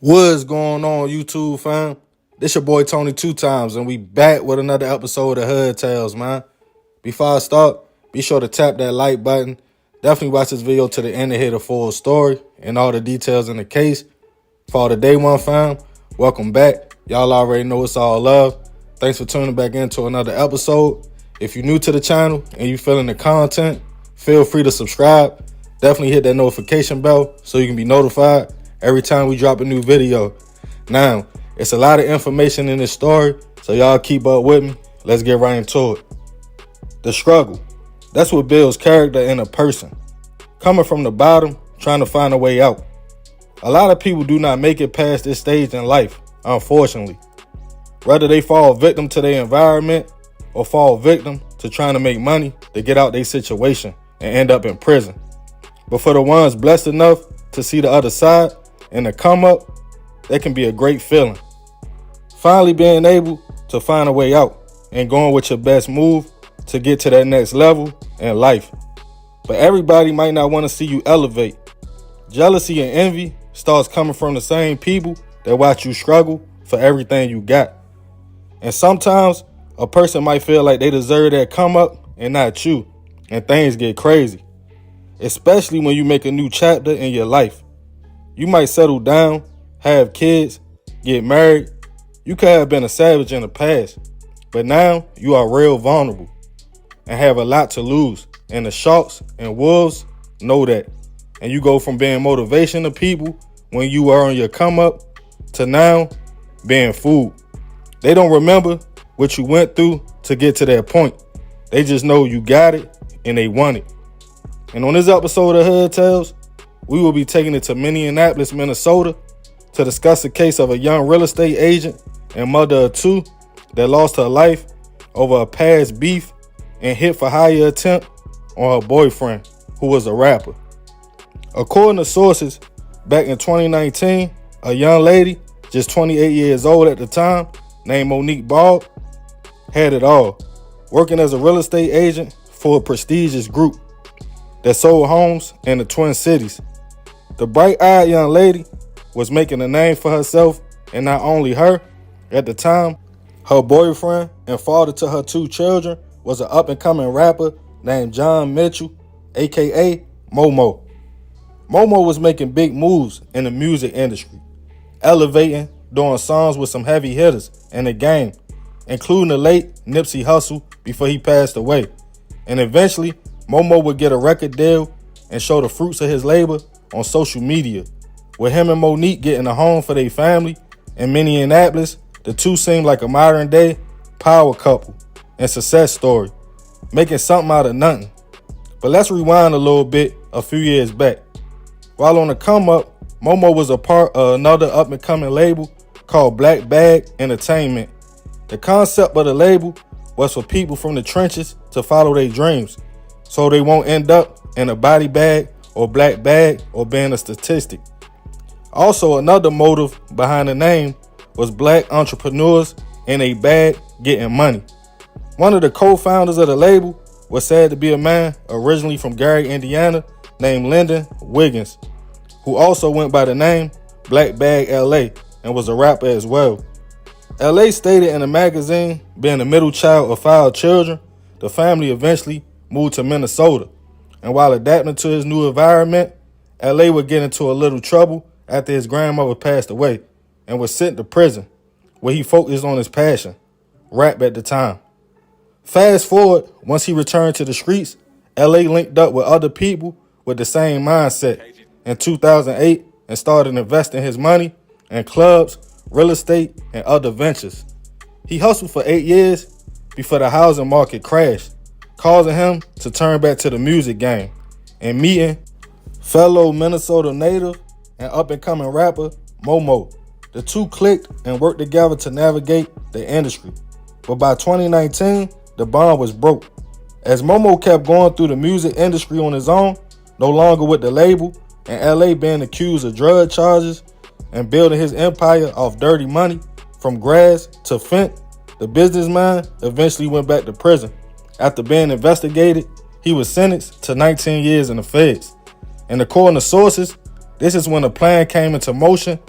What's going on, YouTube fam? This your boy Tony 2 times, and we back with another episode of Hood Tales, man. Before I start, be sure to tap that like button. Definitely watch this video to the end to hear the full story and all the details in the case. For all the day one fam, welcome back. Y'all already know it's all love. Thanks for tuning back into another episode. If you're new to the channel and you feeling the content, feel free to subscribe. Definitely hit that notification bell so you can be notified every time we drop a new video. Now, it's a lot of information in this story, so y'all keep up with me. Let's get right into it. The struggle. That's what builds character in a person. Coming from the bottom, trying to find a way out. A lot of people do not make it past this stage in life, unfortunately. Whether they fall victim to their environment or fall victim to trying to make money to get out their situation and end up in prison. But for the ones blessed enough to see the other side and to come up, that can be a great feeling. Finally being able to find a way out and going with your best move to get to that next level in life. But everybody might not want to see you elevate. Jealousy and envy starts coming from the same people that watch you struggle for everything you got. And sometimes a person might feel like they deserve that come up and not you, and things get crazy. Especially when you make a new chapter in your life. You might settle down, have kids, get married. You could have been a savage in the past, but now you are real vulnerable and have a lot to lose. And the sharks and wolves know that. And you go from being motivation to people when you are on your come up to now being food. They don't remember what you went through to get to that point. They just know you got it and they want it. And on this episode of Hood Tales, we will be taking it to Minneapolis, Minnesota to discuss the case of a young real estate agent and mother of two that lost her life over a past beef and hit for hire attempt on her boyfriend, who was a rapper. According to sources, back in 2019, a young lady, just 28 years old at the time, named Monique Ball, had it all, working as a real estate agent for a prestigious group that sold homes in the Twin Cities. The bright-eyed young lady was making a name for herself, and not only her. At the time, her boyfriend and father to her two children was an up-and-coming rapper named John Mitchell, aka Momo. Momo was making big moves in the music industry, elevating, doing songs with some heavy hitters in the game, including the late Nipsey Hussle before he passed away. And eventually, Momo would get a record deal and show the fruits of his labor on social media. With him and Monique getting a home for their family in Minneapolis, the two seemed like a modern day power couple and success story, making something out of nothing. But let's rewind a little bit a few years back. While on the come up, Momo was a part of another up and coming label called Black Bag Entertainment. The concept of the label was for people from the trenches to follow their dreams, so they won't end up in a body bag or black bag or being a statistic. Also, another motive behind the name was black entrepreneurs in a bag getting money. One of the co-founders of the label was said to be a man originally from Gary, Indiana, named Lyndon Wiggins, who also went by the name Black Bag LA and was a rapper as well. LA stated in a magazine, being the middle child of 5 children, the family eventually moved to Minnesota. And while adapting to his new environment, LA would get into a little trouble after his grandmother passed away and was sent to prison, where he focused on his passion, rap at the time. Fast forward, once he returned to the streets, LA linked up with other people with the same mindset in 2008 and started investing his money in clubs, real estate, and other ventures. He hustled for 8 years before the housing market crashed, causing him to turn back to the music game and meeting fellow Minnesota native and up-and-coming rapper Momo. The two clicked and worked together to navigate the industry. But by 2019, the bond was broke. As Momo kept going through the music industry on his own, no longer with the label, and LA being accused of drug charges and building his empire off dirty money from grass to fent, the businessman eventually went back to prison. After being investigated, he was sentenced to 19 years in the feds. And according to sources, this is when a plan came into motion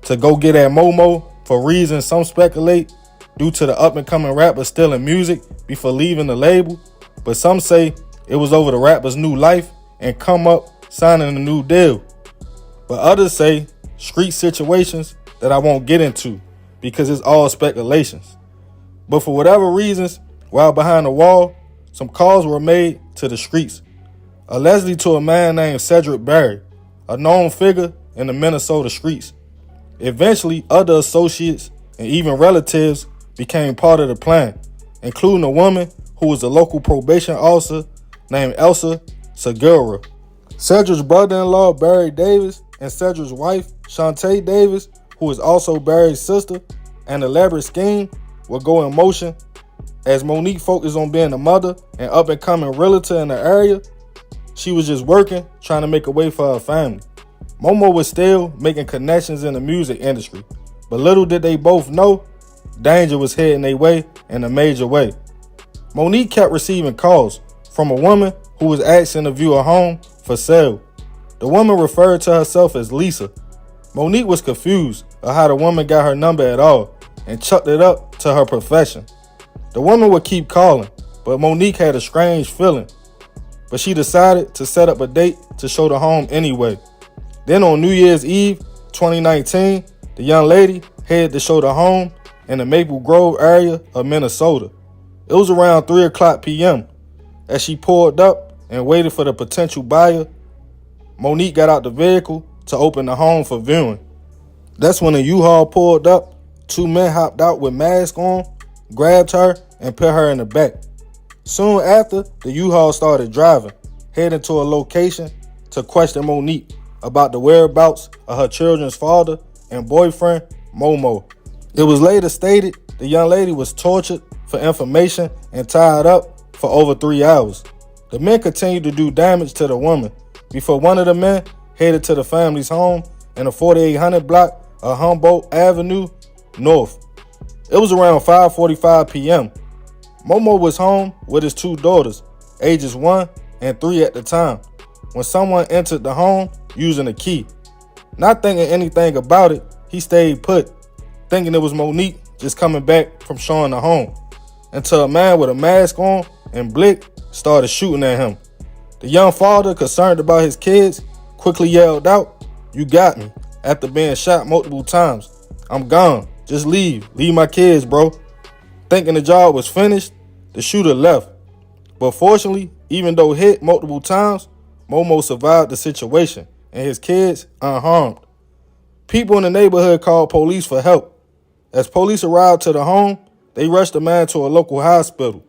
to go get at Momo for reasons some speculate due to the up-and-coming rapper stealing music before leaving the label, but some say it was over the rapper's new life and come up signing a new deal. But others say street situations that I won't get into because it's all speculations. But for whatever reasons, while behind the wall, some calls were made to the streets, allegedly to a man named Cedric Berry, a known figure in the Minnesota streets. Eventually, other associates and even relatives became part of the plan, including a woman who was a local probation officer named Elsa Segura. Cedric's brother-in-law, Barry Davis, and Cedric's wife, Shantae Davis, who is also Barry's sister, an elaborate scheme will go in motion as Monique focused on being a mother and up-and-coming realtor in the area. She was just working, trying to make a way for her family. Momo was still making connections in the music industry, but little did they both know, danger was heading their way in a major way. Monique kept receiving calls from a woman who was asking to view her home for sale. The woman referred to herself as Lisa. Monique was confused of how the woman got her number at all and chucked it up to her profession. The woman would keep calling, but Monique had a strange feeling. But she decided to set up a date to show the home anyway. Then on New Year's Eve, 2019, the young lady headed to show the home in the Maple Grove area of Minnesota. It was around 3 o'clock p.m. As she pulled up and waited for the potential buyer, Monique got out the vehicle to open the home for viewing. That's when a U-Haul pulled up. 2 men hopped out with masks on, grabbed her, and put her in the back. Soon after, the U-Haul started driving, heading to a location to question Monique about the whereabouts of her children's father and boyfriend, Momo. It was later stated the young lady was tortured for information and tied up for over 3 hours. The men continued to do damage to the woman before one of the men headed to the family's home in the 4800 block of Humboldt Avenue North. It was around 5:45 p.m. Momo was home with his 2 daughters, ages 1 and 3 at the time, when someone entered the home using a key. Not thinking anything about it, he stayed put, thinking it was Monique just coming back from showing the home, until a man with a mask on and blick started shooting at him. The young father, concerned about his kids, quickly yelled out, "You got me," after being shot multiple times. "I'm gone. Just leave. Leave my kids, bro." Thinking the job was finished, the shooter left. But fortunately, even though hit multiple times, Momo survived the situation and his kids unharmed. People in the neighborhood called police for help. As police arrived to the home, they rushed the man to a local hospital.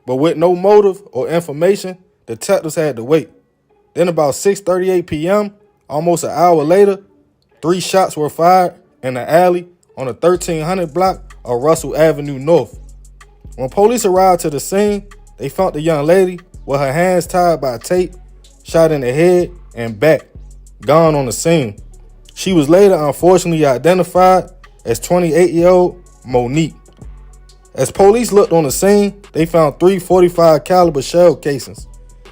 But with no motive or information, detectives had to wait. Then about 6:38 p.m., almost an hour later, 3 shots were fired in the alley on the 1300 block of Russell Avenue North. When police arrived to the scene, they found the young lady with her hands tied by tape, shot in the head and back, gone on the scene. She was later unfortunately identified as 28-year-old Monique. As police looked on the scene, they found 3 .45 caliber shell casings,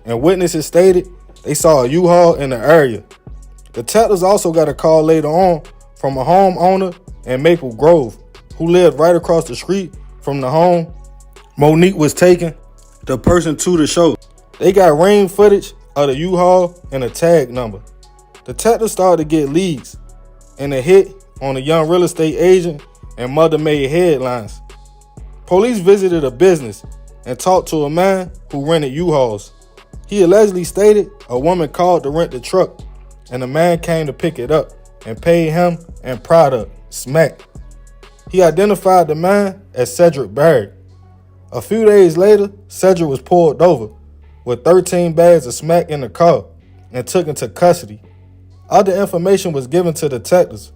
and witnesses stated they saw a U-Haul in the area. Detectives also got a call later on from a homeowner in Maple Grove who lived right across the street from the home Monique was taking the person to the show. They got ring footage of the U-Haul and a tag number. Detectives started to get leads, and a hit on a young real estate agent and mother made headlines. Police visited a business and talked to a man who rented U-Hauls. He allegedly stated a woman called to rent the truck, and the man came to pick it up and paid him and product, smack. He identified the man as Cedric Berry. A few days later, Cedric was pulled over with 13 bags of smack in the car and took into custody. Other information was given to detectives,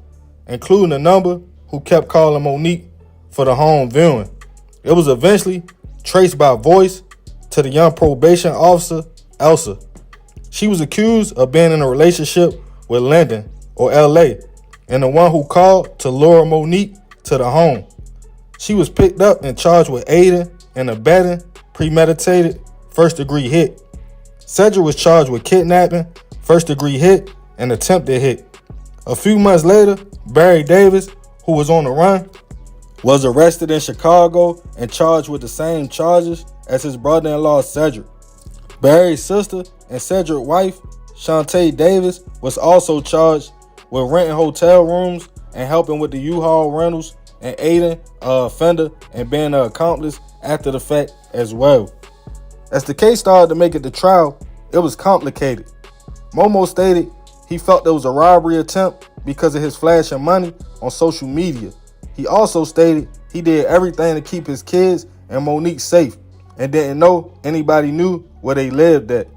including the number who kept calling Monique for the home viewing. It was eventually traced by voice to the young probation officer, Elsa. She was accused of being in a relationship with Lyndon, or L.A., and the one who called to lure Monique to the home. She was picked up and charged with aiding and abetting premeditated first-degree hit. Cedric was charged with kidnapping, first-degree hit, and attempted hit. A few months later, Barry Davis, who was on the run, was arrested in Chicago and charged with the same charges as his brother-in-law Cedric. Barry's sister and Cedric's wife, Shantae Davis, was also charged with renting hotel rooms and helping with the U-Haul rentals and aiding an offender and being an accomplice after the fact as well. As the case started to make it to trial, it was complicated. Momo stated he felt there was a robbery attempt because of his flashing money on social media. He also stated he did everything to keep his kids and Monique safe and didn't know anybody knew where they lived at.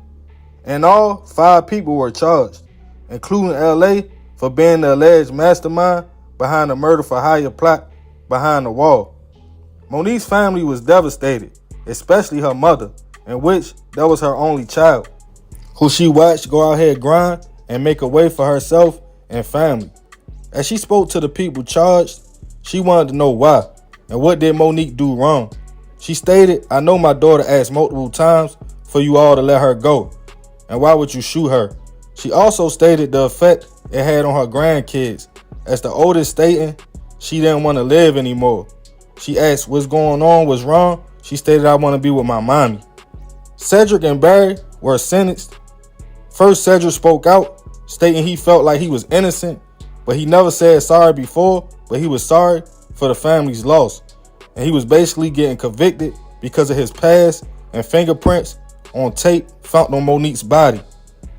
In all, 5 people were charged, including LA for being the alleged mastermind behind the murder for hire plot behind the wall. Monique's family was devastated, especially her mother, in which that was her only child, who she watched go out here grind and make a way for herself and family. As she spoke to the people charged, she wanted to know why and what did Monique do wrong. She stated, "I know my daughter asked multiple times for you all to let her go, and why would you shoot her?" She also stated the effect it had on her grandkids, as the oldest stating she didn't want to live anymore. She asked what's going on, what's wrong. She stated, "I want to be with my mommy." Cedric and Barry were sentenced. First, Cedric spoke out, stating he felt like he was innocent, but he never said sorry before, but he was sorry for the family's loss. And he was basically getting convicted because of his past and fingerprints on tape found on Monique's body.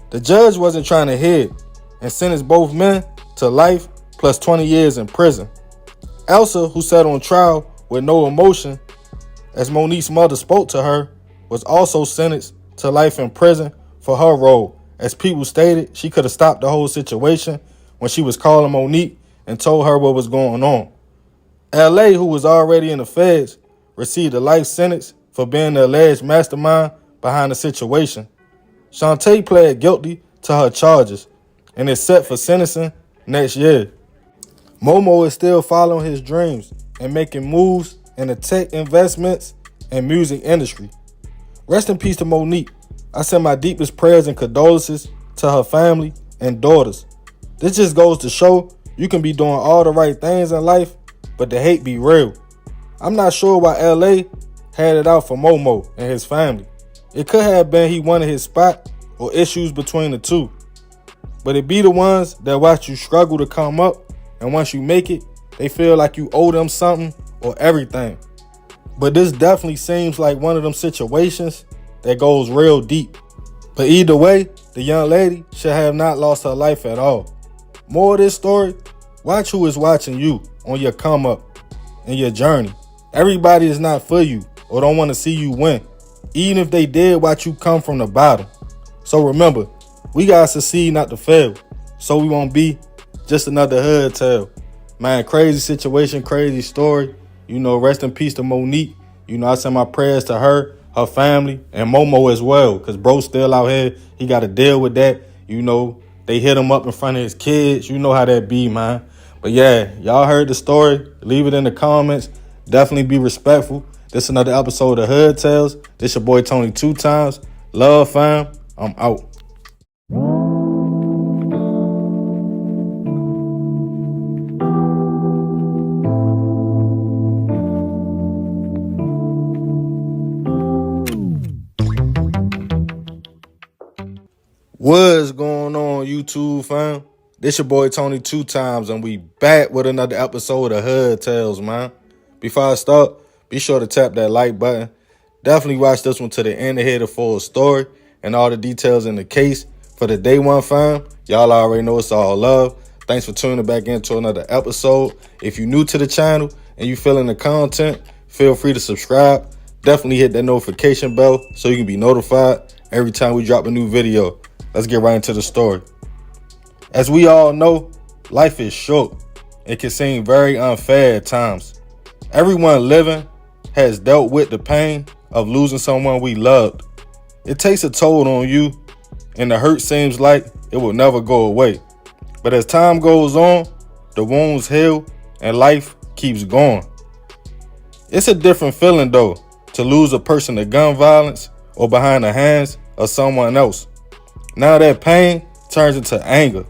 The judge wasn't trying to hear it and sentenced both men to life plus 20 years in prison. Elsa, who sat on trial with no emotion as Monique's mother spoke to her, was also sentenced to life in prison for her role. As people stated, she could have stopped the whole situation when she was calling Monique and told her what was going on. LA, who was already in the feds, received a life sentence for being the alleged mastermind behind the situation. Shantae pled guilty to her charges and is set for sentencing next year. Momo is still following his dreams and making moves in the tech investments and music industry. Rest in peace to Monique. I send my deepest prayers and condolences to her family and daughters. This just goes to show you can be doing all the right things in life, but the hate be real. I'm not sure why LA had it out for Momo and his family. It could have been he wanted his spot or issues between the two. But it be the ones that watch you struggle to come up, and once you make it, they feel like you owe them something or everything. But this definitely seems like one of them situations that goes real deep. But either way, the young lady should have not lost her life at all. More of this story, watch who is watching you on your come up and your journey. Everybody is not for you or don't want to see you win, even if they did watch you come from the bottom. So remember, we gotta succeed, not to fail, so we won't be just another hood tale. Man, crazy situation, crazy story. Rest in peace to Monique. I send my prayers to her family, and Momo as well, because bro's still out here. He got to deal with that. They hit him up in front of his kids. You know how that be, man. But yeah, y'all heard the story. Leave it in the comments. Definitely be respectful. This is another episode of Hood Tales. This your boy Tony 2 times. Love, fam. I'm out. What's going on, YouTube fam? This your boy Tony 2 times, and we back with another episode of Hood Tales, man. Before I start, be sure to tap that like button. Definitely watch this one to the end to hear the full story and all the details in the case. For the day one fam, y'all already know it's all love. Thanks for tuning back into another episode. If you're new to the channel and you feeling the content, feel free to subscribe. Definitely hit that notification bell so you can be notified every time we drop a new video. Let's get right into the story. As we all know, life is short. It can seem very unfair at times. Everyone living has dealt with the pain of losing someone we loved. It takes a toll on you, and the hurt seems like it will never go away. But as time goes on, the wounds heal and life keeps going. It's a different feeling though, to lose a person to gun violence or behind the hands of someone else. Now that pain turns into anger.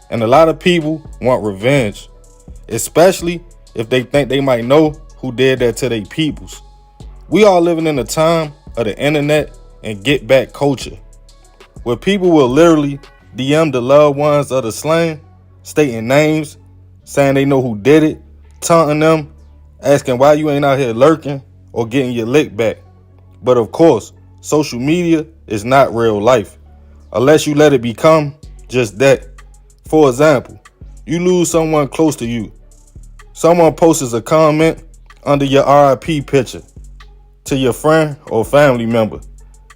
And a lot of people want revenge, especially if they think they might know who did that to their peoples. We are living in a time of the internet and get back culture, where people will literally DM the loved ones of the slain, stating names, saying they know who did it, taunting them, asking why you ain't out here lurking or getting your lick back. But of course, social media is not real life, unless you let it become just that. For example, you lose someone close to you. Someone posts a comment under your RIP picture to your friend or family member,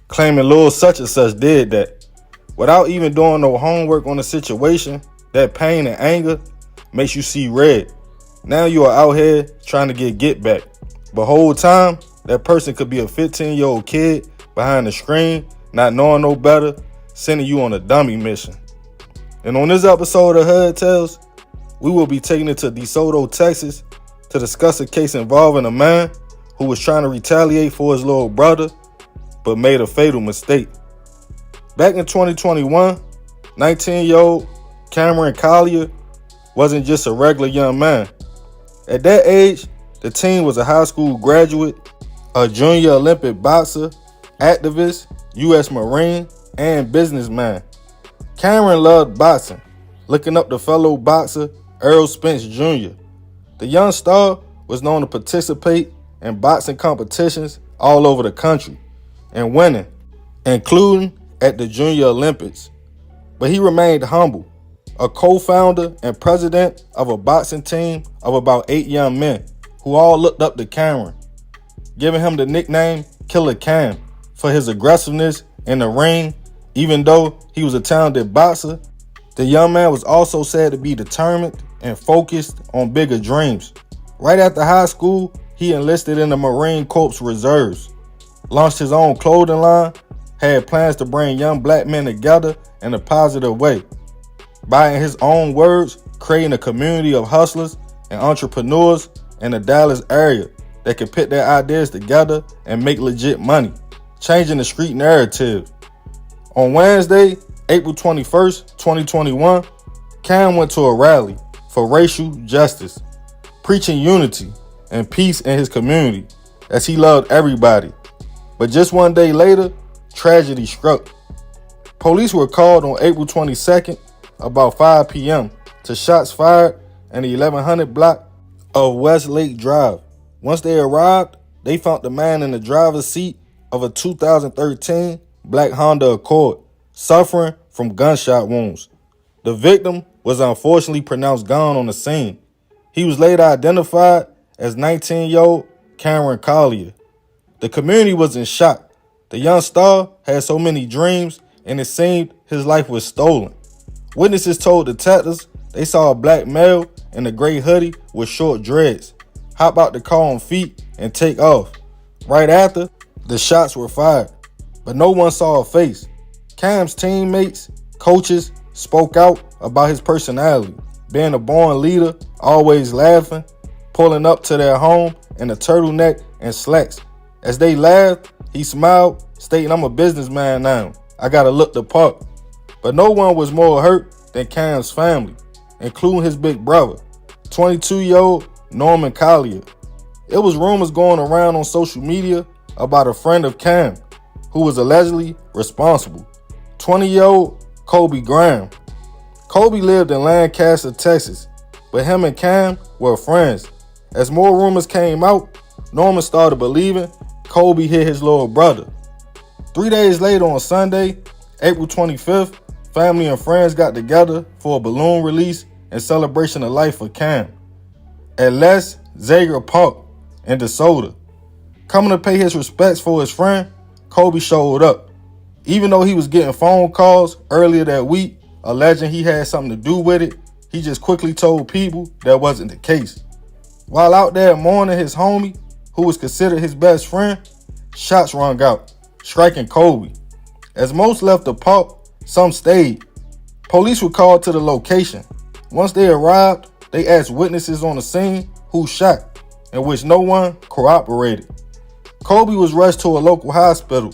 claiming Lil such and such did that. Without even doing no homework on the situation, that pain and anger makes you see red. Now you are out here trying to get back. But whole time, that person could be a 15-year-old kid behind the screen, not knowing no better, sending you on a dummy mission. And on this episode of Hood Tales, we will be taking it to DeSoto, Texas, to discuss a case involving a man who was trying to retaliate for his little brother, but made a fatal mistake. Back in 2021, 19-year-old Cameron Collier wasn't just a regular young man. At that age, the teen was a high school graduate, a junior Olympic boxer, activist, U.S. Marine, and businessman. Cameron loved boxing, looking up to fellow boxer Errol Spence Jr. The young star was known to participate in boxing competitions all over the country and winning, including at the Junior Olympics. But he remained humble, a co-founder and president of a boxing team of about 8 young men who all looked up to Cameron, giving him the nickname Killer Cam for his aggressiveness in the ring. Even though he was a talented boxer, the young man was also said to be determined and focused on bigger dreams. Right after high school, he enlisted in the Marine Corps Reserves, launched his own clothing line, had plans to bring young black men together in a positive way, by, in his own words, creating a community of hustlers and entrepreneurs in the Dallas area that could put their ideas together and make legit money, changing the street narrative. On Wednesday, April 21st, 2021, Cam went to a rally for racial justice, preaching unity and peace in his community as he loved everybody. But just one day later, tragedy struck. Police were called on April 22nd about 5 p.m. to shots fired in the 1100 block of Westlake Drive. Once they arrived, they found the man in the driver's seat of a 2013 black Honda Accord, suffering from gunshot wounds. The victim was unfortunately pronounced gone on the scene. He was later identified as 19-year-old Cameron Collier. The community was in shock. The young star had so many dreams, and it seemed his life was stolen. Witnesses told detectives they saw a black male in a gray hoodie with short dreads hop out the car on feet and take off. Right after, the shots were fired, but no one saw a face. Cam's teammates, coaches spoke out about his personality, being a born leader, always laughing, pulling up to their home in a turtleneck and slacks. As they laughed, he smiled, stating, "I'm a businessman now. I gotta look the part." But no one was more hurt than Cam's family, including his big brother, 22-year-old Norman Collier. It was rumors going around on social media about a friend of Cam who was allegedly responsible, 20-year-old Kobe Graham. Kobe lived in Lancaster, Texas, but him and Cam were friends. As more rumors came out, Norman started believing Kobe hit his little brother. 3 days later on Sunday, April 25th, family and friends got together for a balloon release in celebration of life for Cam at Les Zager Park in DeSoto. Coming to pay his respects for his friend, Kobe showed up. Even though he was getting phone calls earlier that week alleging he had something to do with it, he just quickly told people that wasn't the case. While out there mourning his homie, who was considered his best friend, shots rung out, striking Kobe. As most left the park, some stayed. Police were called to the location. Once they arrived, they asked witnesses on the scene who shot, in which no one corroborated. Kobe was rushed to a local hospital,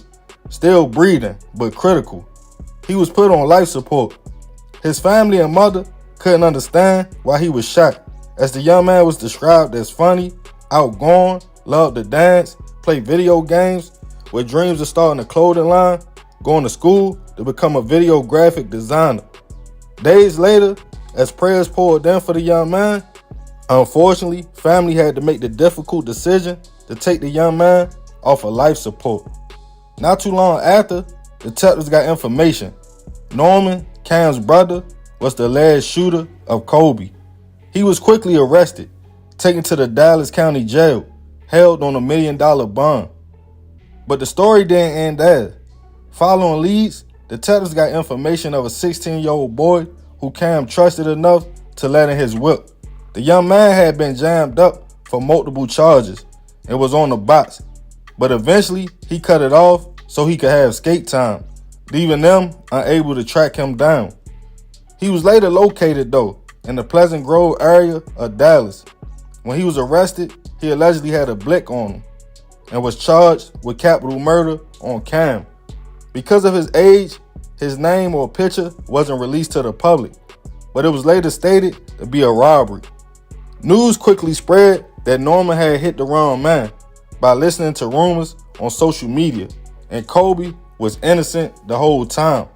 still breathing but critical. He was put on life support. His family and mother couldn't understand why he was shot, as the young man was described as funny, outgoing, loved to dance, play video games, with dreams of starting a clothing line, going to school to become a video graphic designer. Days later, as prayers poured in for the young man, unfortunately, family had to make the difficult decision to take the young man off of life support. Not too long after, detectives got information. Norman, Cam's brother, was the alleged shooter of Kobe. He was quickly arrested, taken to the Dallas County Jail, held on $1 million bond. But the story didn't end there. Following leads, detectives got information of a 16-year-old boy who Cam trusted enough to let in his whip. The young man had been jammed up for multiple charges and was on the box, but eventually he cut it off so he could have skate time, leaving them unable to track him down. He was later located, though, in the Pleasant Grove area of Dallas. When he was arrested, he allegedly had a blick on him and was charged with capital murder on Cam. Because of his age, his name or picture wasn't released to the public, but it was later stated to be a robbery. News quickly spread that Norman had hit the wrong man by listening to rumors on social media, and Kobe was innocent the whole time.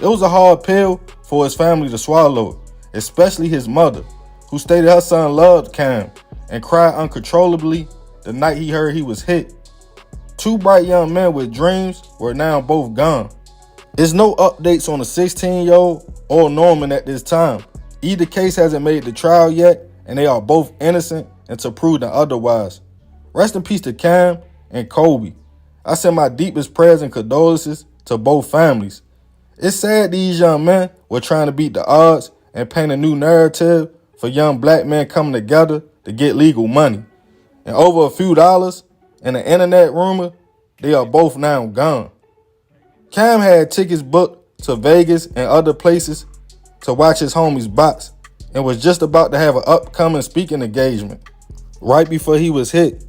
It was a hard pill for his family to swallow, especially his mother, who stated her son loved Cam and cried uncontrollably the night he heard he was hit. Two bright young men with dreams were now both gone. There's no updates on the 16-year-old or Norman at this time. Either case hasn't made the trial yet, and they are both innocent until proven otherwise. Rest in peace to Cam and Kobe. I send my deepest prayers and condolences to both families. It's sad these young men were trying to beat the odds and paint a new narrative for young black men coming together to get legal money. And over a few dollars and an internet rumor, they are both now gone. Cam had tickets booked to Vegas and other places to watch his homies box and was just about to have an upcoming speaking engagement. Right before he was hit,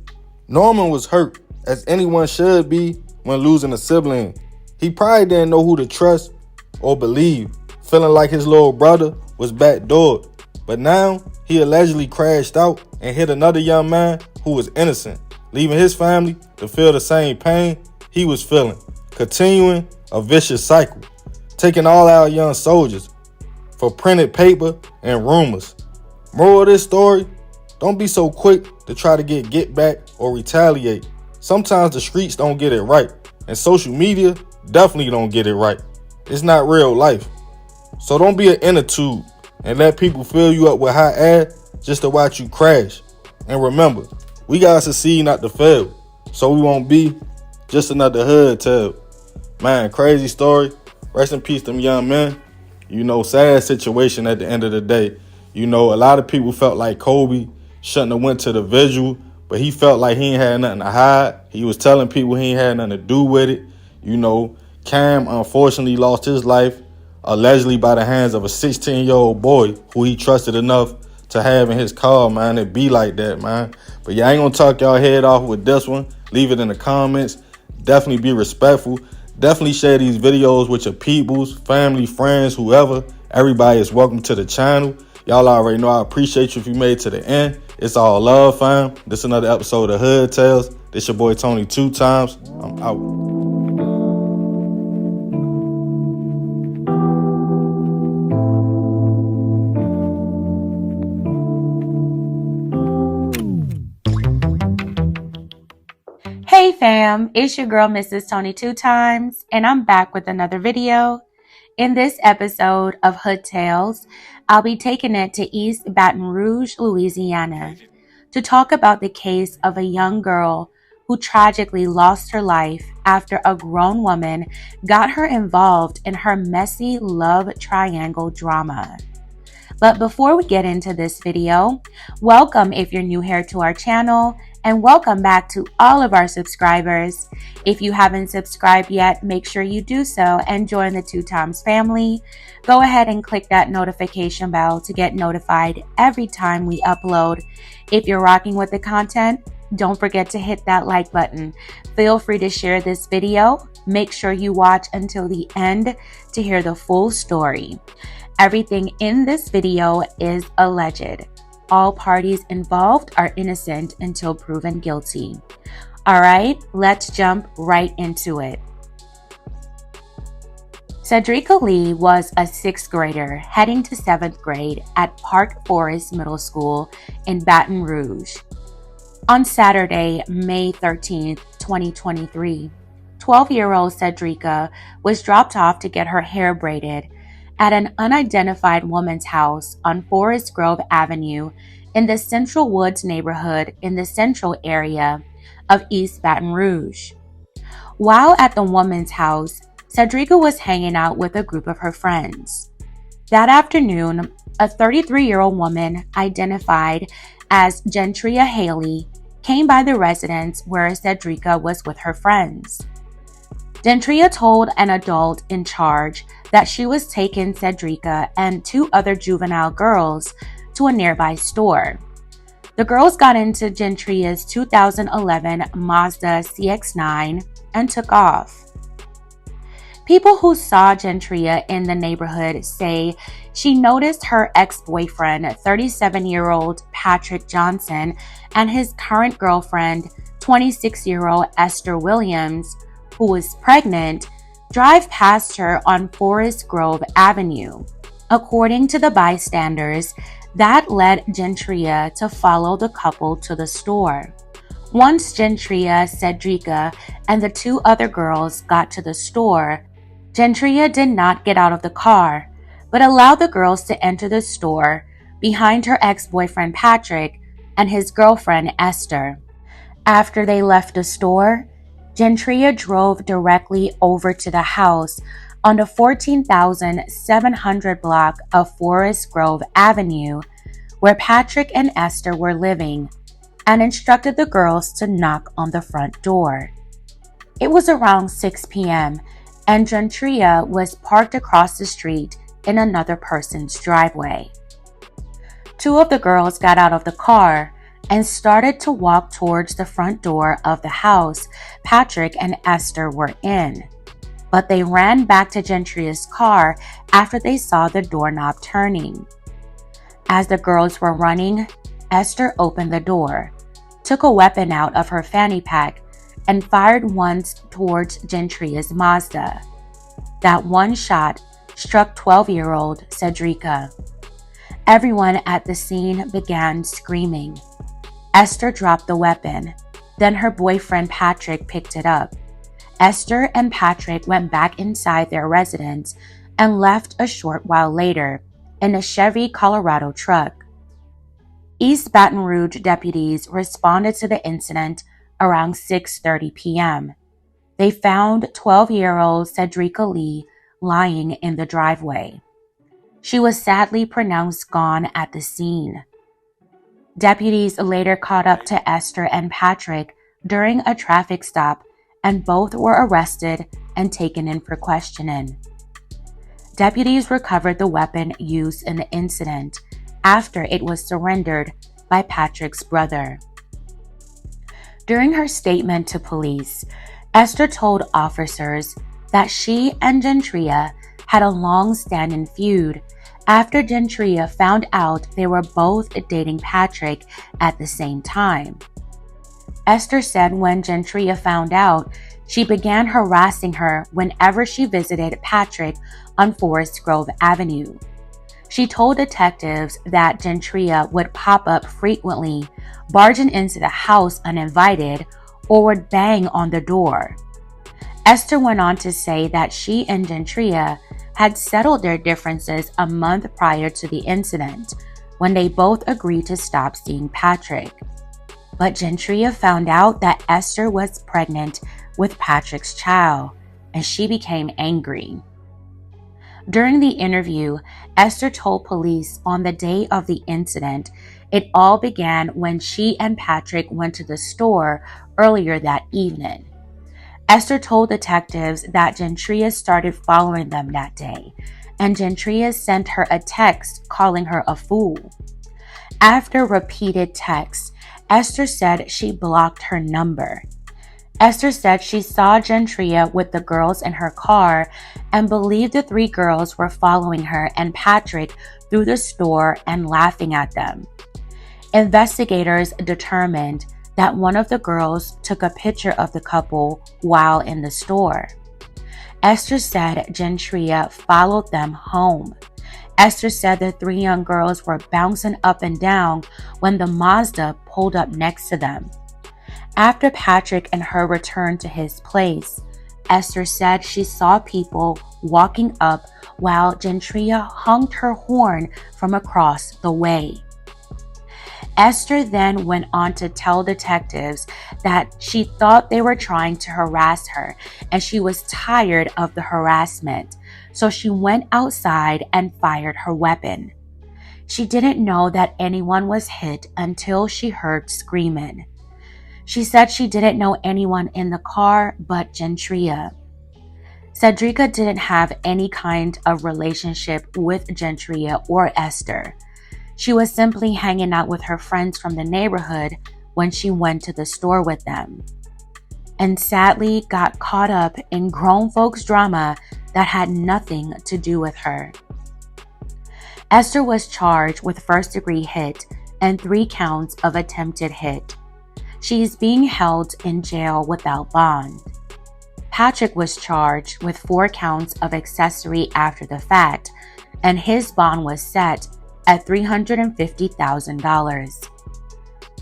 Norman was hurt, as anyone should be when losing a sibling. He probably didn't know who to trust or believe, feeling like his little brother was backdoored. But now, he allegedly crashed out and hit another young man who was innocent, leaving his family to feel the same pain he was feeling, continuing a vicious cycle, taking all our young soldiers for printed paper and rumors. Moral of this story, don't be so quick to try to get back or retaliate. Sometimes the streets don't get it right, and social media definitely don't get it right. It's not real life. So don't be an inner tube and let people fill you up with hot air just to watch you crash. And remember, we gotta succeed, not to fail, so we won't be just another hood tale. Man, crazy story. Rest in peace, them young men. Sad situation at the end of the day. A lot of people felt like Kobe shouldn't have went to the vigil, but he felt like he ain't had nothing to hide. He was telling people he ain't had nothing to do with it. Cam unfortunately lost his life, allegedly by the hands of a 16-year-old boy who he trusted enough to have in his car, man. It be like that, man. But yeah, I ain't gonna talk y'all head off with this one. Leave it in the comments. Definitely be respectful. Definitely share these videos with your peoples, family, friends, whoever. Everybody is welcome to the channel. Y'all already know I appreciate you if you made it to the end. It's all love, fam. This is another episode of Hood Tales. This your boy Tony 2 times. I'm out. Hey fam, it's your girl Mrs. Tony 2 times, and I'm back with another video. In this episode of Hood Tales, I'll be taking it to East Baton Rouge, Louisiana, to talk about the case of a young girl who tragically lost her life after a grown woman got her involved in her messy love triangle drama. But before we get into this video, welcome if you're new here to our channel, and welcome back to all of our subscribers. If you haven't subscribed yet, make sure you do so and join the 2 times family. Go ahead and click that notification bell to get notified every time we upload. If you're rocking with the content, don't forget to hit that like button. Feel free to share this video. Make sure you watch until the end to hear the full story. Everything in this video is alleged. All parties involved are innocent until proven guilty. All right, let's jump right into it. Cedrica Lee was a 6th grader heading to 7th grade at Park Forest Middle School in Baton Rouge. On Saturday, May 13, 2023, 12-year-old Cedrica was dropped off to get her hair braided at an unidentified woman's house on Forest Grove Avenue in the Central Woods neighborhood in the central area of East Baton Rouge. While at the woman's house, Cedrica was hanging out with a group of her friends. That afternoon, a 33-year-old woman identified as Gentria Haley came by the residence where Cedrica was with her friends. Gentria told an adult in charge that she was taking Cedrica and 2 other juvenile girls to a nearby store. The girls got into Gentria's 2011 Mazda CX-9 and took off. People who saw Gentria in the neighborhood say she noticed her ex-boyfriend, 37-year-old Patrick Johnson, and his current girlfriend, 26-year-old Esther Williams, who was pregnant, drive past her on Forest Grove Avenue. According to the bystanders, that led Gentria to follow the couple to the store. Once Gentria, Cedrica, and the 2 other girls got to the store, Gentria did not get out of the car, but allowed the girls to enter the store behind her ex-boyfriend Patrick and his girlfriend Esther. After they left the store, Gentria drove directly over to the house on the 14,700 block of Forest Grove Avenue, where Patrick and Esther were living, and instructed the girls to knock on the front door. It was around 6 p.m., and Gentria was parked across the street in another person's driveway. 2 of the girls got out of the car and started to walk towards the front door of the house Patrick and Esther were in, but they ran back to Gentria's car after they saw the doorknob turning. As the girls were running, Esther opened the door, took a weapon out of her fanny pack, and fired once towards Gentria's Mazda. That one shot struck 12-year-old Cedrica. Everyone at the scene began screaming. Esther dropped the weapon. Then her boyfriend Patrick picked it up. Esther and Patrick went back inside their residence and left a short while later in a Chevy Colorado truck. East Baton Rouge deputies responded to the incident around 6:30 p.m. They found 12-year-old Cedrica Lee lying in the driveway. She was sadly pronounced gone at the scene. Deputies later caught up to Esther and Patrick during a traffic stop, and both were arrested and taken in for questioning. Deputies recovered the weapon used in the incident after it was surrendered by Patrick's brother. During her statement to police, Esther told officers that she and Gentria had a long-standing feud after Gentria found out they were both dating Patrick at the same time. Esther said when Gentria found out, she began harassing her whenever she visited Patrick on Forest Grove Avenue. She told detectives that Gentria would pop up frequently, barging into the house uninvited, or would bang on the door. Esther went on to say that she and Gentria had settled their differences a month prior to the incident, when they both agreed to stop seeing Patrick. But Gentria found out that Esther was pregnant with Patrick's child, and she became angry. During the interview, Esther told police on the day of the incident, it all began when she and Patrick went to the store earlier that evening. Esther told detectives that Gentria started following them that day, and Gentria sent her a text calling her a fool. After repeated texts, Esther said she blocked her number. Esther said she saw Gentria with the girls in her car and believed the 3 girls were following her and Patrick through the store and laughing at them. Investigators determined that one of the girls took a picture of the couple while in the store. Esther said Gentria followed them home. Esther said the 3 young girls were bouncing up and down when the Mazda pulled up next to them. After Patrick and her returned to his place, Esther said she saw people walking up while Gentria honked her horn from across the way. Esther then went on to tell detectives that she thought they were trying to harass her and she was tired of the harassment, so she went outside and fired her weapon. She didn't know that anyone was hit until she heard screaming. She said she didn't know anyone in the car but Gentria. Cedrica didn't have any kind of relationship with Gentria or Esther. She was simply hanging out with her friends from the neighborhood when she went to the store with them, and sadly got caught up in grown folks' drama that had nothing to do with her. Esther was charged with first-degree hit and 3 counts of attempted hit. She is being held in jail without bond. Patrick was charged with 4 counts of accessory after the fact, and his bond was set at $350,000.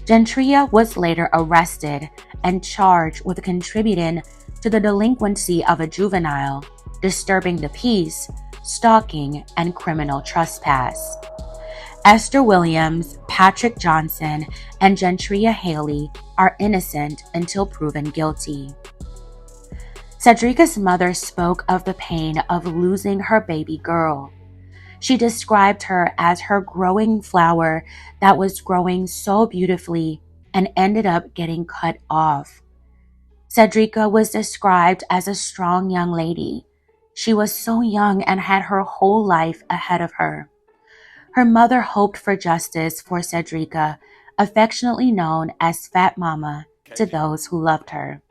Gentria was later arrested and charged with contributing to the delinquency of a juvenile, disturbing the peace, stalking, and criminal trespass. Esther Williams, Patrick Johnson, and Gentria Haley are innocent until proven guilty. Cedrica's mother spoke of the pain of losing her baby girl. She described her as her growing flower that was growing so beautifully and ended up getting cut off. Cedrica was described as a strong young lady. She was so young and had her whole life ahead of her. Her mother hoped for justice for Cedrica, affectionately known as Fat Mama to those who loved her.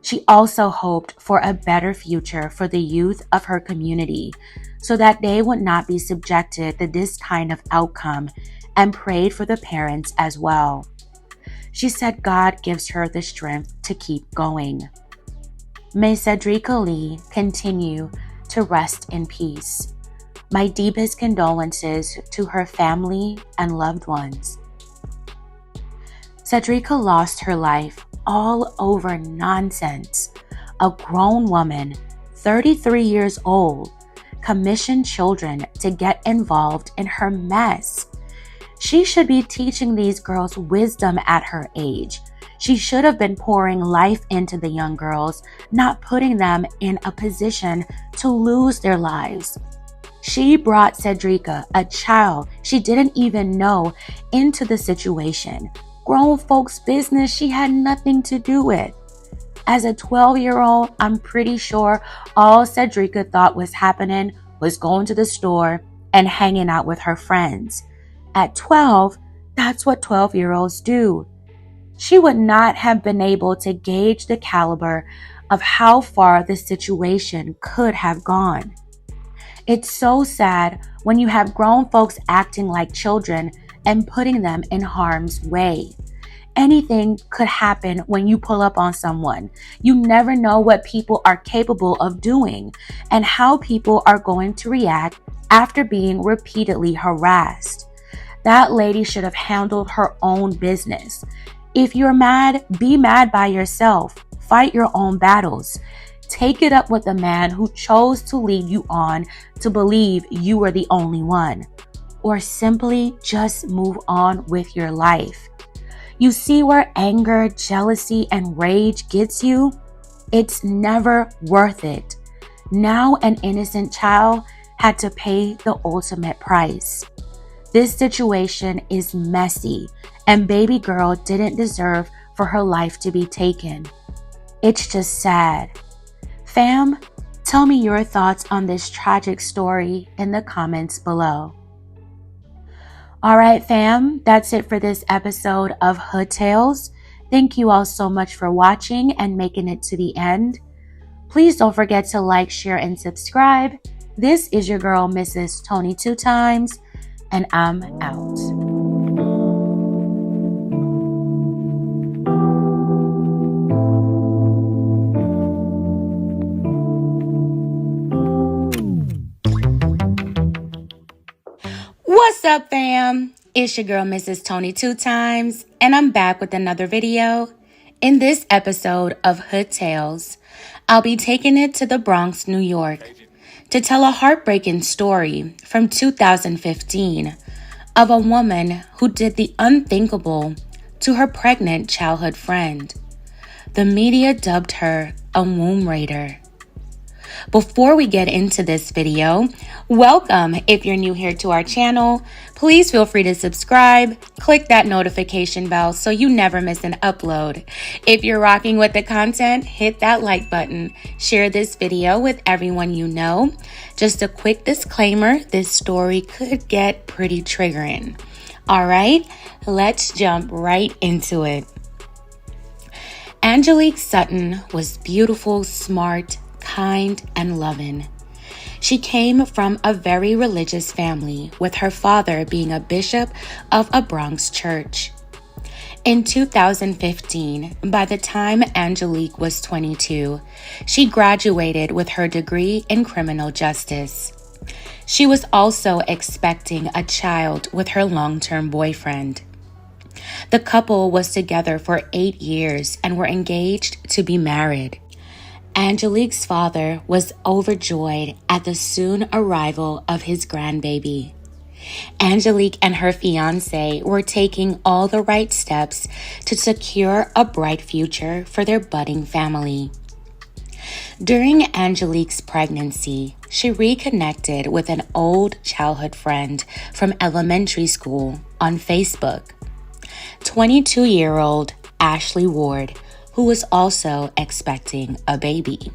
She also hoped for a better future for the youth of her community so that they would not be subjected to this kind of outcome, and prayed for the parents as well. She said God gives her the strength to keep going. May Cedrica Lee continue to rest in peace. My deepest condolences to her family and loved ones. Cedrica lost her life all over nonsense. A grown woman, 33 years old, commissioned children to get involved in her mess. She should be teaching these girls wisdom at her age. She should have been pouring life into the young girls, not putting them in a position to lose their lives. She brought Cedrica, a child she didn't even know, into the situation. Grown folks' business she had nothing to do with. As a 12-year-old, I'm pretty sure all Cedrica thought was happening was going to the store and hanging out with her friends. At 12, that's what 12-year-olds do. She would not have been able to gauge the caliber of how far the situation could have gone. It's so sad when you have grown folks acting like children and putting them in harm's way. Anything could happen when you pull up on someone. You never know what people are capable of doing and how people are going to react after being repeatedly harassed. That lady should have handled her own business. If you're mad, be mad by yourself. Fight your own battles. Take it up with the man who chose to lead you on to believe you were the only one. Or simply just move on with your life. You see where anger, jealousy, and rage gets you? It's never worth it. Now an innocent child had to pay the ultimate price. This situation is messy, and baby girl didn't deserve for her life to be taken. It's just sad. Fam, tell me your thoughts on this tragic story in the comments below. All right, fam, that's it for this episode of Hood Tales. Thank you all so much for watching and making it to the end. Please don't forget to like, share, and subscribe. This is your girl, Mrs. Tony 2 Times, and I'm out. What's up, fam? It's your girl, Mrs. Tony 2 Times, and I'm back with another video. In this episode of Hood Tales, I'll be taking it to the Bronx, New York, to tell a heartbreaking story from 2015 of a woman who did the unthinkable to her pregnant childhood friend. The media dubbed her a womb raider. Before we get into this video, welcome. If you're new here to our channel, please feel free to subscribe, click that notification bell so you never miss an upload. If you're rocking with the content, hit that like button, share this video with everyone you know. Just a quick disclaimer, this story could get pretty triggering. All right, let's jump right into it. Angelique Sutton was beautiful, smart, kind, and loving. She came from a very religious family, with her father being a bishop of a Bronx church. In 2015, by the time Angelique was 22, she graduated with her degree in criminal justice. She was also expecting a child with her long-term boyfriend. The couple was together for 8 years and were engaged to be married. Angelique's father was overjoyed at the soon arrival of his grandbaby. Angelique and her fiancé were taking all the right steps to secure a bright future for their budding family. During Angelique's pregnancy, she reconnected with an old childhood friend from elementary school on Facebook. 22-year-old Ashley Ward, who was also expecting a baby.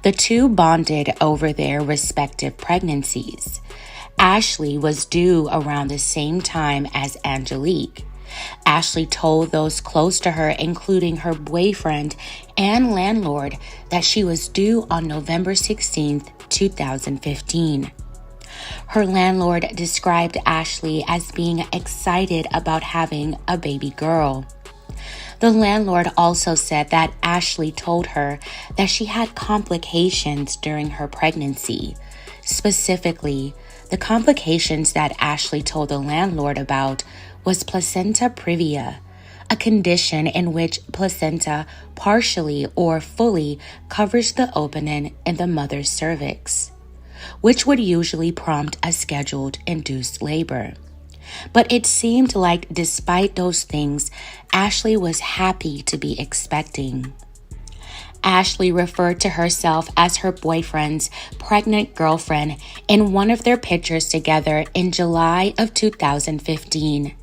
The two bonded over their respective pregnancies. Ashley was due around the same time as Angelique. Ashley told those close to her, including her boyfriend and landlord, that she was due on November 16th, 2015. Her landlord described Ashley as being excited about having a baby girl. The landlord also said that Ashley told her that she had complications during her pregnancy. Specifically, the complications that Ashley told the landlord about was placenta previa, a condition in which placenta partially or fully covers the opening in the mother's cervix, which would usually prompt a scheduled induced labor. But it seemed like despite those things, Ashley was happy to be expecting. Ashley referred to herself as her boyfriend's pregnant girlfriend in one of their pictures together in July of 2015.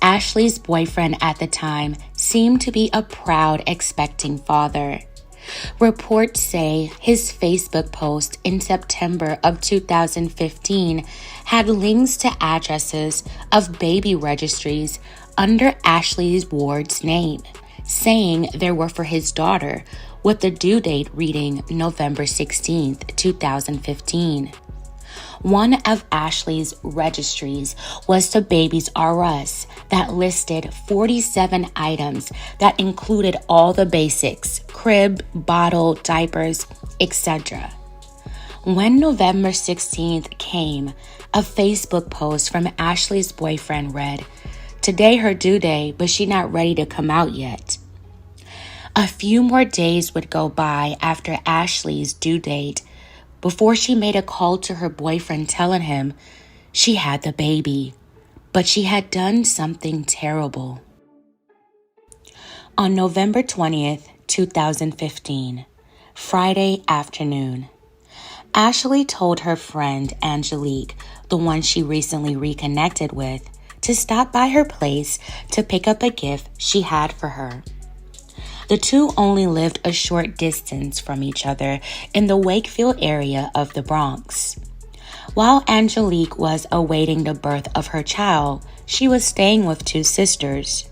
Ashley's boyfriend at the time seemed to be a proud expecting father. Reports say his Facebook post in September of 2015 had links to addresses of baby registries under Ashley Ward's name, saying they were for his daughter, with the due date reading November 16th, 2015. One of Ashley's registries was to Babies R Us that listed 47 items that included all the basics: crib, bottle, diapers, etc. When November 16th came, a Facebook post from Ashley's boyfriend read, "Today her due day, but she not ready to come out yet." A few more days would go by after Ashley's due date before she made a call to her boyfriend telling him she had the baby, but she had done something terrible. On November 20th, 2015, Friday afternoon, Ashley told her friend Angelique, the one she recently reconnected with, to stop by her place to pick up a gift she had for her. The two only lived a short distance from each other in the Wakefield area of the Bronx. While Angelique was awaiting the birth of her child, she was staying with two sisters.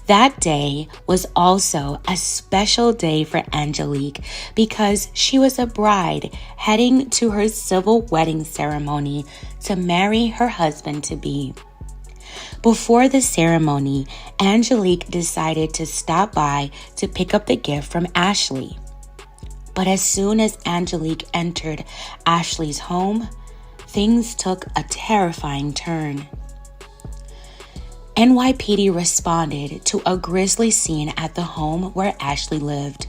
That day was also a special day for Angelique because she was a bride heading to her civil wedding ceremony to marry her husband-to-be. Before the ceremony, Angelique decided to stop by to pick up the gift from Ashley. But as soon as Angelique entered Ashley's home, things took a terrifying turn. NYPD responded to a grisly scene at the home where Ashley lived.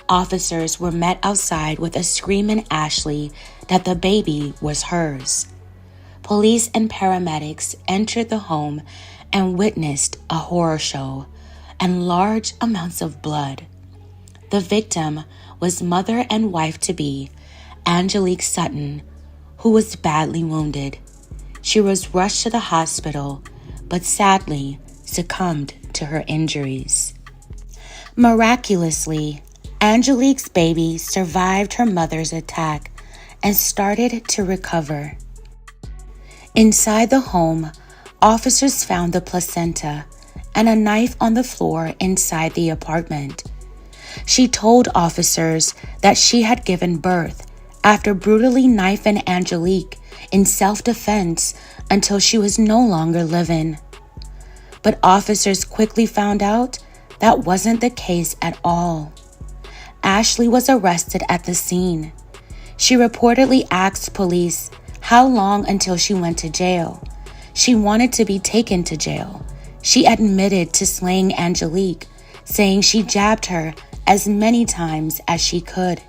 Officers were met outside with a screaming Ashley that the baby was hers. Police and paramedics entered the home and witnessed a horror show and large amounts of blood. The victim was mother and wife-to-be, Angelique Sutton, who was badly wounded. She was rushed to the hospital, but sadly succumbed to her injuries. Miraculously, Angelique's baby survived her mother's attack and started to recover. Inside the home, officers found the placenta and a knife on the floor inside the apartment. She told officers that she had given birth after brutally knifing Angelique in self-defense until she was no longer living. But officers quickly found out that wasn't the case at all. Ashley was arrested at the scene. She reportedly asked police how long until she went to jail. She wanted to be taken to jail. She admitted to slaying Angelique, saying she jabbed her as many times as she could.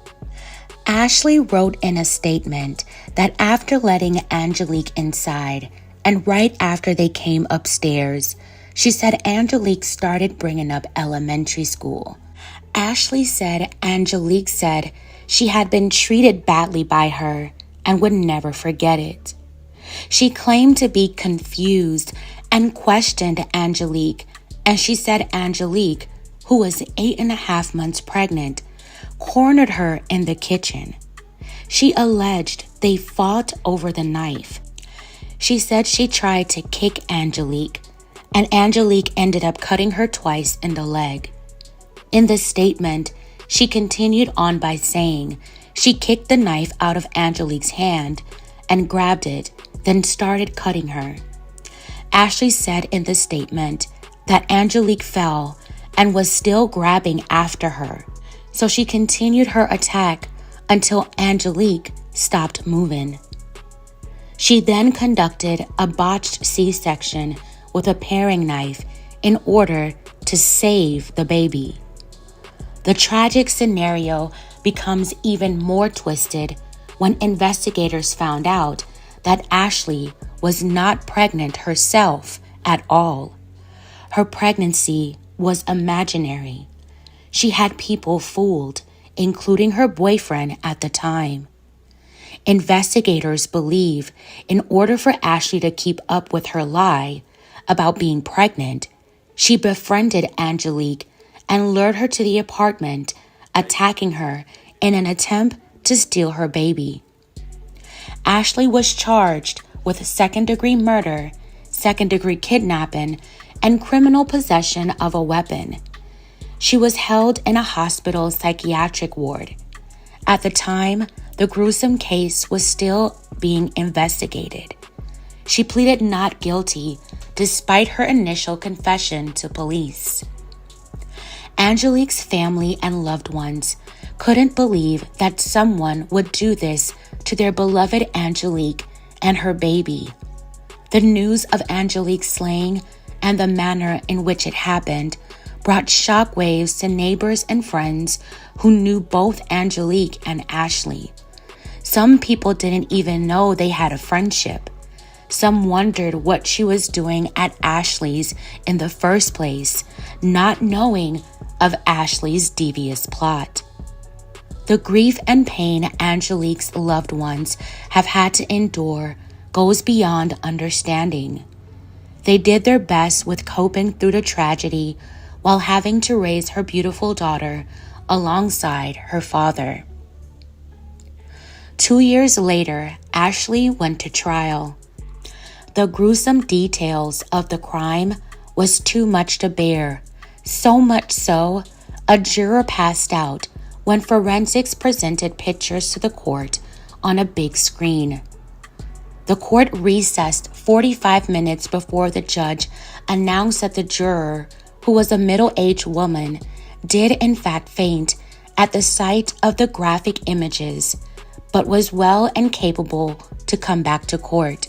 Ashley wrote in a statement that after letting Angelique inside and right after they came upstairs, she said Angelique started bringing up elementary school. Ashley said Angelique said she had been treated badly by her and would never forget it. She claimed to be confused and questioned Angelique, and she said Angelique, who was 8.5 months pregnant, cornered her in the kitchen. She alleged they fought over the knife. She said she tried to kick Angelique, and Angelique ended up cutting her twice in the leg. In the statement, she continued on by saying she kicked the knife out of Angelique's hand and grabbed it, then started cutting her. Ashley said in the statement that Angelique fell and was still grabbing after her, so she continued her attack until Angelique stopped moving. She then conducted a botched C-section with a paring knife in order to save the baby. The tragic scenario becomes even more twisted when investigators found out that Ashley was not pregnant herself at all. Her pregnancy was imaginary. She had people fooled, including her boyfriend at the time. Investigators believe in order for Ashley to keep up with her lie about being pregnant, she befriended Angelique and lured her to the apartment, attacking her in an attempt to steal her baby. Ashley was charged with second-degree murder, second-degree kidnapping, and criminal possession of a weapon. She was held in a hospital psychiatric ward. At the time, the gruesome case was still being investigated. She pleaded not guilty despite her initial confession to police. Angelique's family and loved ones couldn't believe that someone would do this to their beloved Angelique and her baby. The news of Angelique's slaying and the manner in which it happened brought shockwaves to neighbors and friends who knew both Angelique and Ashley. Some people didn't even know they had a friendship. Some wondered what she was doing at Ashley's in the first place, not knowing of Ashley's devious plot. The grief and pain Angelique's loved ones have had to endure goes beyond understanding. They did their best with coping through the tragedy while having to raise her beautiful daughter alongside her father. 2 years later, Ashley went to trial. The gruesome details of the crime was too much to bear, so much so, a juror passed out when forensics presented pictures to the court on a big screen. The court recessed 45 minutes before the judge announced that the juror, who was a middle-aged woman, did in fact faint at the sight of the graphic images, but was well and capable to come back to court.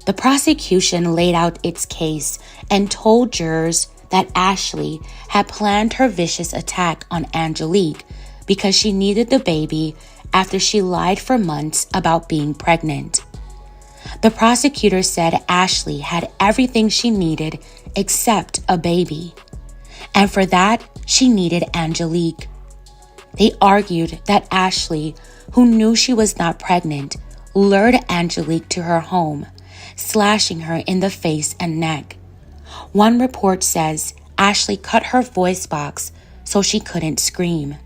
The prosecution laid out its case and told jurors that Ashley had planned her vicious attack on Angelique because she needed the baby after she lied for months about being pregnant. The prosecutor said Ashley had everything she needed except a baby, and for that, she needed Angelique. They argued that Ashley, who knew she was not pregnant, lured Angelique to her home, slashing her in the face and neck. One report says Ashley cut her voice box so she couldn't scream.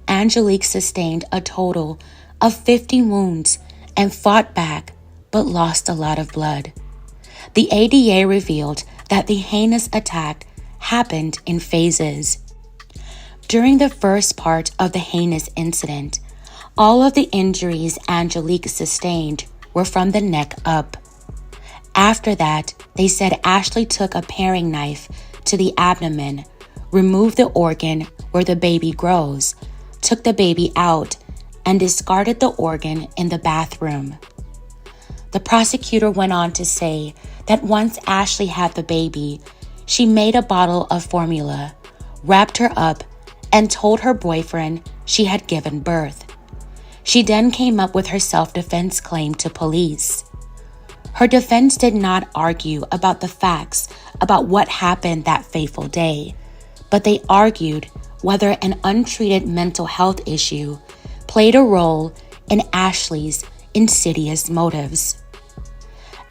Angelique sustained a total of 50 wounds and fought back, but lost a lot of blood. The ADA revealed that the heinous attack happened in phases. During the first part of the heinous incident, all of the injuries Angelique sustained were from the neck up. After that, they said Ashley took a paring knife to the abdomen, removed the organ where the baby grows, took the baby out, and discarded the organ in the bathroom. The prosecutor went on to say that once Ashley had the baby, she made a bottle of formula, wrapped her up, and told her boyfriend she had given birth. She then came up with her self-defense claim to police. Her defense did not argue about the facts about what happened that fateful day, but they argued whether an untreated mental health issue played a role in Ashley's insidious motives.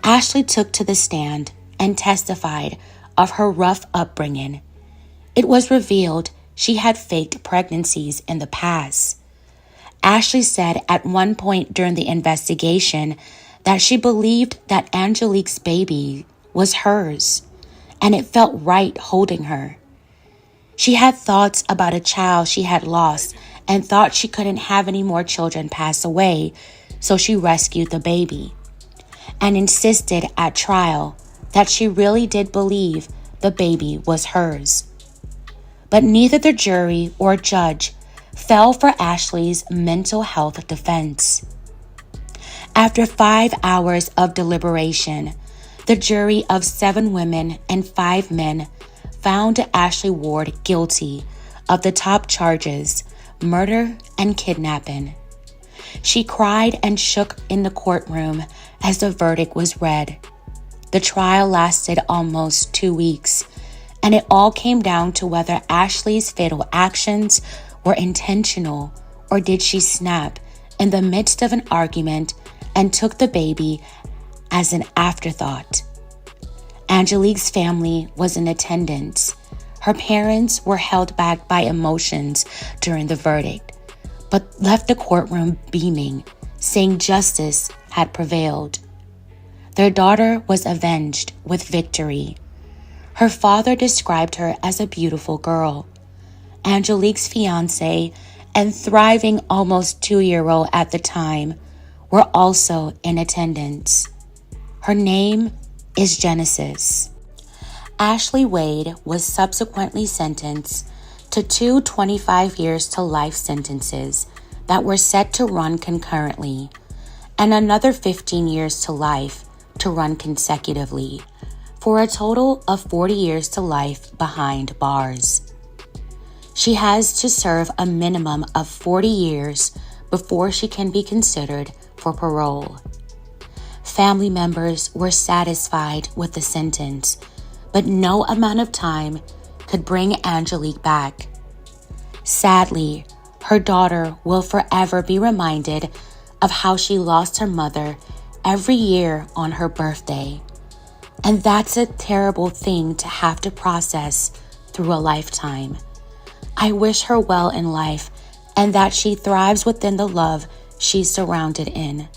Ashley took to the stand and testified of her rough upbringing. It was revealed she had faked pregnancies in the past. Ashley said at one point during the investigation that she believed that Angelique's baby was hers, and it felt right holding her. She had thoughts about a child she had lost and thought she couldn't have any more children pass away, so she rescued the baby, and insisted at trial that she really did believe the baby was hers. But neither the jury or judge fell for Ashley's mental health defense. After 5 hours of deliberation, the jury of 7 women and 5 men found Ashley Ward guilty of the top charges, murder and kidnapping. She cried and shook in the courtroom as the verdict was read. The trial lasted almost 2 weeks, and it all came down to whether Ashley's fatal actions were intentional or did she snap in the midst of an argument and took the baby as an afterthought. Angelique's family was in attendance. Her parents were held back by emotions during the verdict, but left the courtroom beaming, saying justice had prevailed. Their daughter was avenged with victory. Her father described her as a beautiful girl. Angelique's fiancé and thriving almost 2-year-old at the time were also in attendance. Her name is Genesis. Ashley Wade was subsequently sentenced to 2 25 years to life sentences that were set to run concurrently, and another 15 years to life to run consecutively, for a total of 40 years to life behind bars. She has to serve a minimum of 40 years before she can be considered for parole. Family members were satisfied with the sentence, but no amount of time could bring Angelique back. Sadly, her daughter will forever be reminded of how she lost her mother every year on her birthday. And that's a terrible thing to have to process through a lifetime. I wish her well in life and that she thrives within the love she's surrounded in.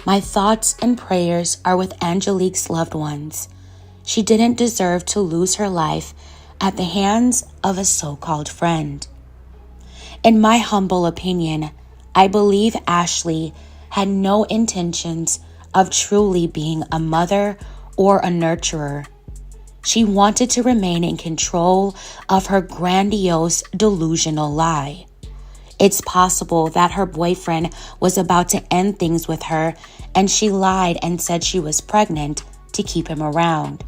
My thoughts and prayers are with Angelique's loved ones. She didn't deserve to lose her life at the hands of a so-called friend. In my humble opinion, I believe Ashley had no intentions of truly being a mother or a nurturer. She wanted to remain in control of her grandiose, delusional lie. It's possible that her boyfriend was about to end things with her, and she lied and said she was pregnant to keep him around.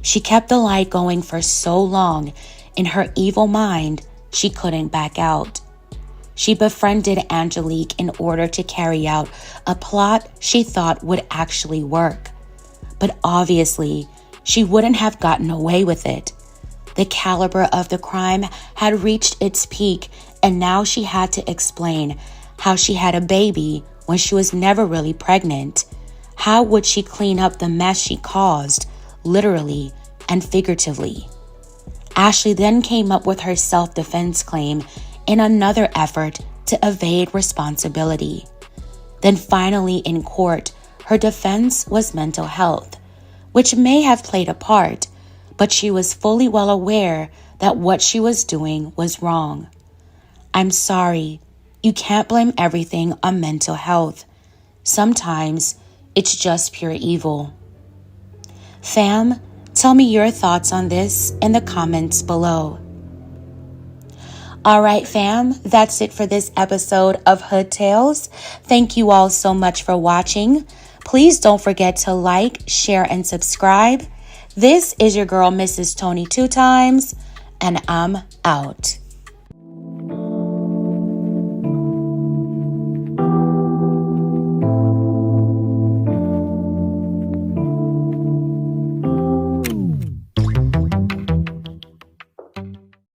She kept the lie going for so long, in her evil mind, she couldn't back out. She befriended Angelique in order to carry out a plot she thought would actually work. But obviously, she wouldn't have gotten away with it. The caliber of the crime had reached its peak, and now she had to explain how she had a baby when she was never really pregnant. How would she clean up the mess she caused, literally and figuratively? Ashley then came up with her self-defense claim in another effort to evade responsibility. Then finally in court, her defense was mental health, which may have played a part, but she was fully well aware that what she was doing was wrong. I'm sorry, you can't blame everything on mental health. Sometimes it's just pure evil. Fam, tell me your thoughts on this in the comments below. All right, fam, that's it for this episode of Hood Tales. Thank you all so much for watching. Please don't forget to like, share, and subscribe. This is your girl, Mrs. Tony 2 Times, and I'm out.